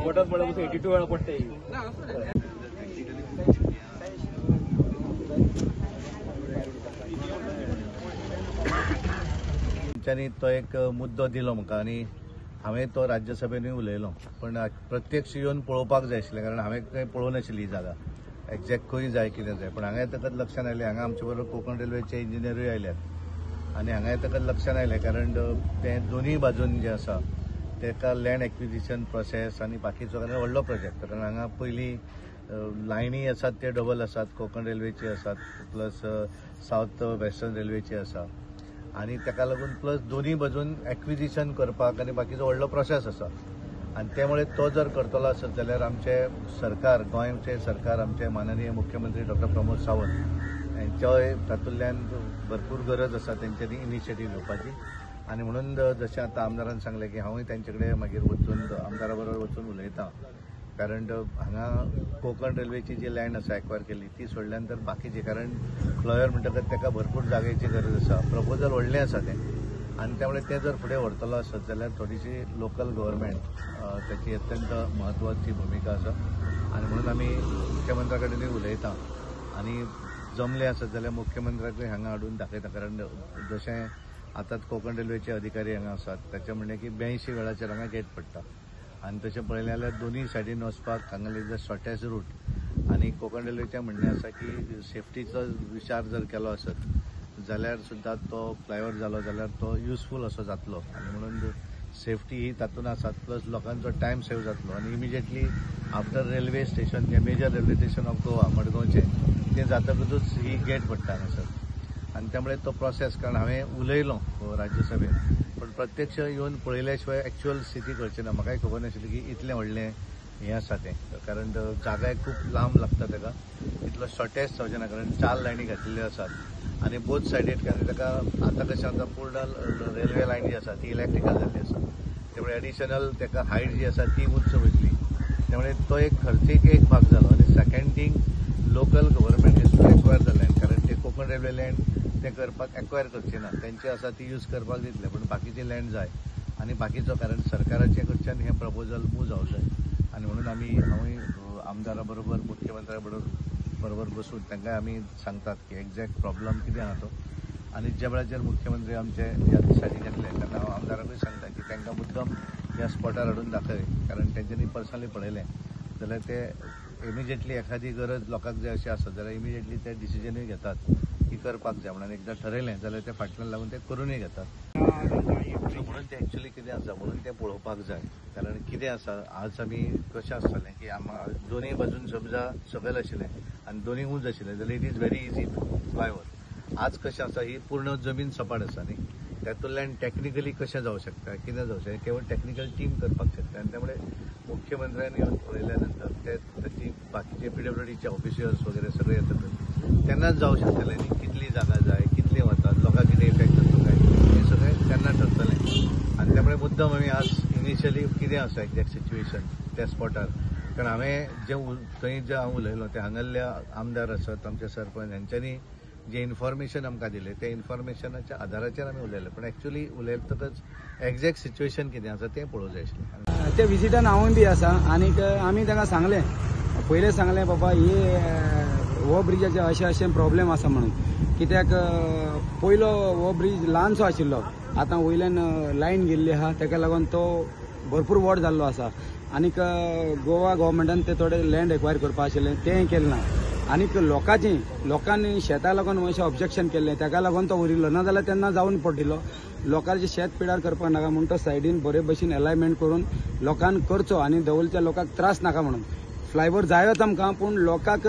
Button पडलं 82 वेळा पडते. त्यांनी तो एक मुद्दो दिलो म्हाका आनी हांवें तो राज्यसभेनूय उलयलो, पण प्रत्यक्ष येवन पळोवपाक जाय आशिल्लें, कारण हांवें खंय पळोवंक नाशिल्ली ही जागा एक्झॅक्ट खंय जाय कितें जाय. पण हांगा येतकच लक्षांत आयलें हांगा आमचे बरोबर कोंकण रेल्वेचे इंजिनियरूय आयल्यात आनी हांगा येतकच लक्षांत आयलें, कारण ते दोनूय बाजून जे आसा तेका लँड एक्विजिशन प्रोसेस आनी बाकीचो व्हडलो प्रोजेक्ट, कारण हांगा पयलीं लायनी आसात ते डबल आसात, कोंकण रेल्वेची आसात प्लस सावथ वेस्टर्न रेल्वेची आसा आनी ताका लागून प्लस दोनूय बाजून एक्विजिशन करपाक आनी बाकीचो व्हडलो प्रोसेस आसा. आनी त्यामुळे तो जर करतलो आसत जाल्यार आमचे सरकार, गोंयचे सरकार, आमचे माननीय मुख्यमंत्री डॉ. प्रमोद सावंत यांच्याय तातूंतल्यान भरपूर गरज आसा तेंच्यांनी इनिशिएटीव घेवपाची. आनी म्हणून जशें आतां आमदारान सांगलें की हांवूय तांचे कडेन मागीर वचून आमदारा बरोबर वचून उलयतां, कारण हांगा कोंकण रेल्वेची जी लँड आसा एक्वायर केल्ली ती सोडल्यान तर बाकीची, कारण फ्लायर म्हणटकच ताका भरपूर जागेची गरज आसा, प्रपोजल व्हडलें आसा तें आनी त्यामुळे ते जर फुडें व्हरतलो आसत जाल्यार थोडीशी लोकल गव्हर्मेंट त्याची अत्यंत म्हत्वाची भूमिका आसा. आनी म्हणून आमी मुख्यमंत्र्या कडेनूय उलयतां आनी जमलें आसत जाल्यार मुख्यमंत्र्याकूय हांगा हाडून दाखयता, कारण जशें आतां कोंकण रेल्वेचे अधिकारी हांगा आसात ताचे म्हणणें की 82 वेळाचेर हांगा गेट पडटा आनी तशें पळयलें जाल्यार दोनूय सायडीन वचपाक हांगाले जो शॉर्टेज रूट आनी कोंकण रेल्वेचें म्हणणें आसा की सेफ्टीचो विचार जर केलो आसत जाल्यार सुद्दां तो फ्लायओव्हर जालो जाल्यार तो युजफूल असो जातलो आनी म्हणून सेफ्टी ही तातूंत आसात, प्लस लोकांचो टायम सेव जातलो आनी इमिजिएटली आफ्टर रेल्वे स्टेशन जे major railway station of Goa मडगांवचें तें जातकूच ही गेट पडटा हांगासर आनी त्यामुळे तो प्रोसेस, कारण हांवें उलयलो राज्यसभेन पण प्रत्यक्ष येवन पळयल्या शिवाय एक्च्युअल स्थिती कळची ना. म्हाकाय खबर नाशिल्ली की इतलें व्हडलें हें आसा तें, कारण जागाय खूब लांब लागता ताका, इतलो शॉर्टेज जावचें ना, कारण 4 लायनी घातिल्ल्यो आसात आनी बोथ सायडीक ताका आतां कशें आसा पूर्ण रेल्वे लायन जी आसा ती इलेक्ट्रिकल जाल्ली आसा, त्यामुळे एडिशनल ताका हायट जी आसा ती उंच वयतली, त्यामुळे तो एक खर्चीक एक भाग जालो. आनी second thing local government acquire जाल्ल्यान, कारण ते कोंकण रेल्वे लँड ते करपाक एक्वायर करचे ना, तेंचे आसा ती यूज करपाक दितले, पण बाकीची लँड जाय आनी बाकीचो, कारण सरकाराचे कडच्यान हें प्रपोजल मूव जावंक जाय आनी म्हणून हांवूय आमदारा बरोबर मुख्यमंत्र्या बरोबर बसून तांकां आमी सांगतात की एक्झॅक्ट प्रॉब्लम कितें आहा तो आनी ज्या वेळाचेर मुख्यमंत्री आमचे ह्या दिसांनी घेतले तेन्ना हांव आमदाराकूय सांगता की तांकां मुद्दम ह्या स्पॉटार हाडून दाखय, कारण तेंच्यांनी पर्सनली पळयलें जाल्यार ते इमिजिएटली एखादी गरज लोकांक जाय अशी आसत जाल्यार इमिजिएटली ते डिसिजनूय घेतात की करपाक जाय म्हणून. एकदां ठरयलें जाल्यार ते फाटल्यान लागून ते करूनय घेतात. म्हणून ते एक्च्युअली कितें आसा म्हणून ते पळोवपाक जाय, कारण कितें आसा आज आमी कशें आसतलें की दोनूय बाजून समजा सकयल आशिल्लें आनी दोनूय उंच आशिल्लें जाल्यार it is very easy to fly over. आज कशें आसा ही पूर्ण जमीन सपाट आसा न्ही, तातूंतल्यान टॅक्निकली कशें जावं शकता, कितें जावं शकता, केवळ टॅक्निकल टीम करपाक शकता आनी त्यामुळे मुख्यमंत्र्यांनी येवन पळयल्या नंतर ते ताची बाकीचे PWDचे ऑफिशियल्स वगैरे सगळे येतकच तेन्नाच जावं शकतलें न्ही, कितली जागा जाय, कितली वतात, लोकांक कितें इफेक्ट जातलो काय हें सगळें तेन्ना ठरतलें आनी त्यामुळे मुद्दम आमी आज इनिशियली कितें आसा एक्झॅक्ट सिच्युएशन त्या स्पॉटार, कारण हांवें थंय जे हांव उलयलो ते हांगाल्ल्या आमदार आसात, आमचे सरपंच हेंच्यांनी जे इन्फॉर्मेशन आमकां दिलें त्या इन्फॉर्मेशनाच्या आधाराचेर आमी उलयलें, पण एक्च्युअली उलयतकच एक्झॅक्ट सिच्युएशन कितें आसा तें पळोवंक जाय आशिल्लें. ते विजिटान हांवूय बी आसा आनीक आमी तांकां सांगलें, पयलें सांगलें बाबा हो ब्रिजाचे अशें प्रॉब्लेम आसा म्हणून, कित्याक पयलो हो ब्रिज ल्हानसो आशिल्लो, आतां वयल्यान लायन गेल्ली आहा ताका लागून तो भरपूर व्हड जाल्लो आसा आनीक गोवा गव्हर्मेंटान ते थोडे लँड एक्वायर करपा आशिल्लें तेंय केलें ना आनीक लोकांनी शेता लागून अशें ऑब्जेक्शन केल्लें ताका लागून तो उरिल्लो, ना जाल्यार तेन्ना जावन पडिल्लो. लोकांचे शेत पिडार करपाक नाका म्हणून तो सायडीन बरे भशेन अलायनमेंट करून लोकांक करचो आनी दवलच्या लोकांक त्रास नाका म्हणून. फ्लायओव्हर जायोच आमकां, पूण लोकांक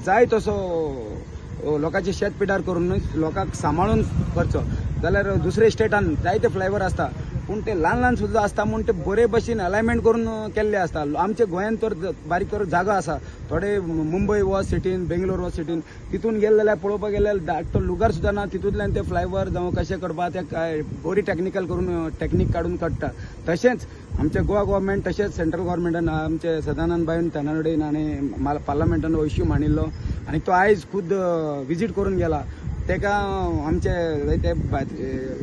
जाय तसो लोकांचे शेत पिडार करून लोकांक सांबाळून करचो. जाल्यार दुसरे स्टेटान जायते फ्लायओव्हर आसता, पूण ते ल्हान ल्हान सुद्दां आसता म्हूण ते बरे भशेन अलायनमेंट करून केल्ले आसता. आमच्या गोंयांत तर बारीक तर जागा आसा, थोडे मुंबय व सिटीन, बेंगलोर व सिटीन तितून गेले जाल्यार पळोवपाक गेल्यार धाकटो लुगार सुद्दां ना, तितूंतल्यान ते फ्लायओव्हर जावं कशें करपा ते बरी टेक्निकल करून टेक्नीक काडून काडटा. तशेंच आमचे गोवा गव्हर्मेंट तशेंच सेंट्रल गव्हर्मेंटान आमचे सदानंद भाईन तरनावडेन आनी पार्लमेंटान हो इश्यू मांडिल्लो आनी तो आयज खुद विजीट करून गेला. तेका आमचे ते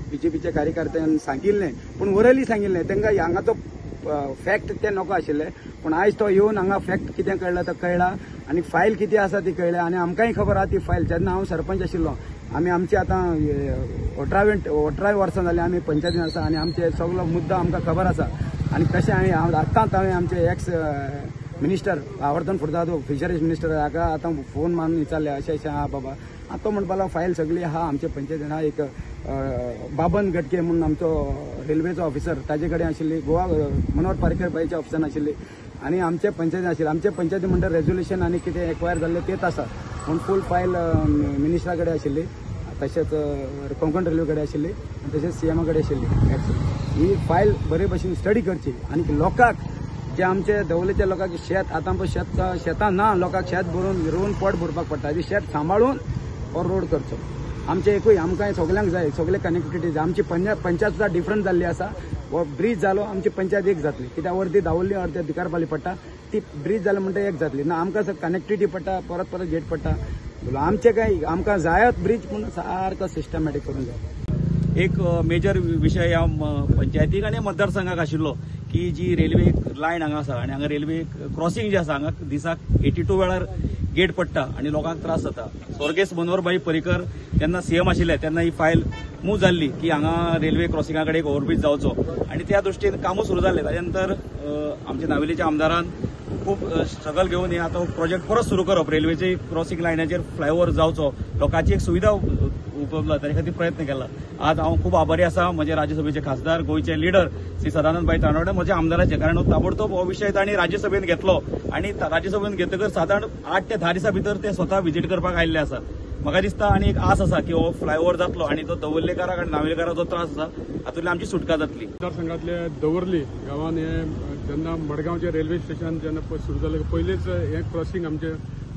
बीजेपीचे कार्यकर्त्यांनी सांगिल्लें, पूण वरली सांगिल्लें तांकां हांगाचो फॅक्ट ते नको आशिल्ले. पूण आयज तो येवन हांगा फॅक्ट कितें कळ्ळां तो कळ्ळा आनी फायल कितें आसा ती कळ्ळ्या. आनी आमकांय खबर आहा ती फायल. जेन्ना हांव सरपंच आशिल्लो आमची आतां 18 वर्सां जालीं आमी पंचायतीन आसा आनी आमचे सगळो मुद्दो आमकां खबर आसा. आनी तशें आतांच हांवें आमचे एक्स मिनिस्टर आवर्तन फुर्तादो फिशरीज मिनिस्टर हाका आतां फोन मारून विचारले अशें आहा बाबा. तो म्हणपाक फायल सगळी आहा आमचे पंचायतीन आहा. एक बाबन गटके म्हणून आमचो रेल्वेचो ऑफिसर ताजे कडेन आशिल्ली, गोवा मनोहर पारेकर बाईच्या ऑफिसान आशिल्ली आनी आमचे पंचायतीन आशिल्ली. आमचे पंचायती म्हणटा रेजोल्युशन आनी कितें एक्वायर जाल्लें तेच आसा पूण फूल फायल मिनिस्टरा कडेन आशिल्ली, तशेंच कोंकण रेल्वे कडेन आशिल्ली आनी तशेंच सीएमा कडेन आशिल्ली. ही फायल बरे भशेन स्टडी करची आनी लोकांक जे आमचे दवलेच्या लोकांक शेत आतां पळय शेतां ना, लोकांक शेत भरून रोवन पोट भरपाक पडटा. ती शेत सांबाळून हो रोड करचो. आमचे एकूय आमकां सगल्यांक जाय, सगळे कनेक्टिविटी जाय. आमची पंचायत सुद्दां डिफरंट जाल्ली आसा. हो ब्रीज जालो आमची पंचायत एक जातली, कित्याक अर्दी दावल्ली अर्दे भिकारपाली पडटा. ती ब्रीज जाले म्हणटा एक जातली ना. आमकां कनेक्टिविटी पडटा, परत परत गेट पडटा. आमचे काय आमकां जायत ब्रीज पूण सारको सिस्टमॅटीक करून जाय. एक मेजर विशय ह्या पंचायतीक आनी मतदारसंघाक आशिल्लो की जी रेल्वे लायन हांगा आसा आनी हांगा रेल्वे क्रॉसिंग जे आसा हांगा दिसाक 82 वेळार गेट पडटा आनी लोकांक त्रास जाता. स्वर्गेस मनोहरभाई पर्रीकर जेन्ना सीएम आशिल्ले तेन्ना ही फायल मूव जाल्ली की हांगा रेल्वे क्रॉसिंगा कडेन एक ओव्हरब्रीज जावचो आनी त्या दृश्टीन कामूय सुरू जाल्लें. ताजे नंतर आमच्या नावेलीच्या आमदारान खूब स्ट्रगल घेवन हे आतां प्रोजेक्ट परत सुरू करप, रेल्वेचे क्रॉसिंग लायनाचेर फ्लायओव्हर जावचो, लोकांची एक सुविधा उपलब्ध ताचे खातीर प्रयत्न केला. आज हांव खूब आभारी आसा म्हजे राज्यसभेचे खासदार गोंयचे लिडर श्री सदानंद भाई तरनावडे म्हज्या आमदाराचे, कारण ताबडतोब हो विशय तांणी राज्यसभेन घेतलो आनी राज्यसभेन घेतकर साधारण 8 ते 10 दिसां भितर ते स्वता विजीट करपाक आयिल्ले आसा. म्हाका दिसता आनी एक आस आसा की हो फ्लायओव्हर जातलो आनी तो दवल्लेकाराक आनी नावेलीकाराक जो त्रास आसा हातूंतल्यान आमची सुटका जातली. मतदारसंघातले दवर्ली गांवांत हे जेन्ना मडगांवचे रेल्वे स्टेशन जेन्ना सुरू जालें पयलेच हे क्रॉसिंग आमचे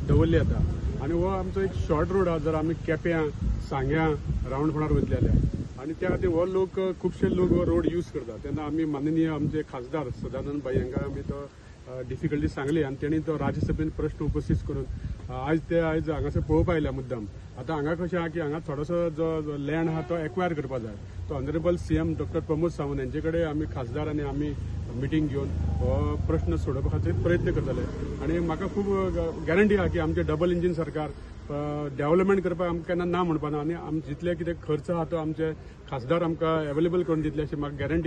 दवरली येता आनी हो आमचो एक शॉर्ट रोड आहा. जर आमी केप्यां सांग्यां रावंडफोणार वयतले जाल्यार आनी त्या खातीर हो लोक खुबशे लोक हो रोड यूज करता. तेन्ना आमी माननीय आमचे खासदार सदानंद भाई हांकां आमी तो डिफिकल्टी सांगली आनी तेणी तो राज्यसभेन प्रश्न उपस्थित करून आयज हांगासर पळोवपा आयल्या मुद्दाम. आतां हांगा कशें आहा की हांगा थोडोसो जो लँड आहा तो एक्वायर करपा जाय. तो honourable CM doctor Pramod Sawant यांचे कडेन आमी खासदार आनी आमी मिटींग घेवन हो प्रश्न सोडोवपा खातीर प्रयत्न करतले आनी म्हाका खूब गॅरंटी आहा की आमचे डबल इंजीन सरकार डेव्हलपमेंट करपाक आमकां केन्ना ना म्हणपाना आनी जितले कितें खर्च आहा तो आमचे खासदार आमकां अवेलेबल करून दितले अशी म्हाका गॅरंटी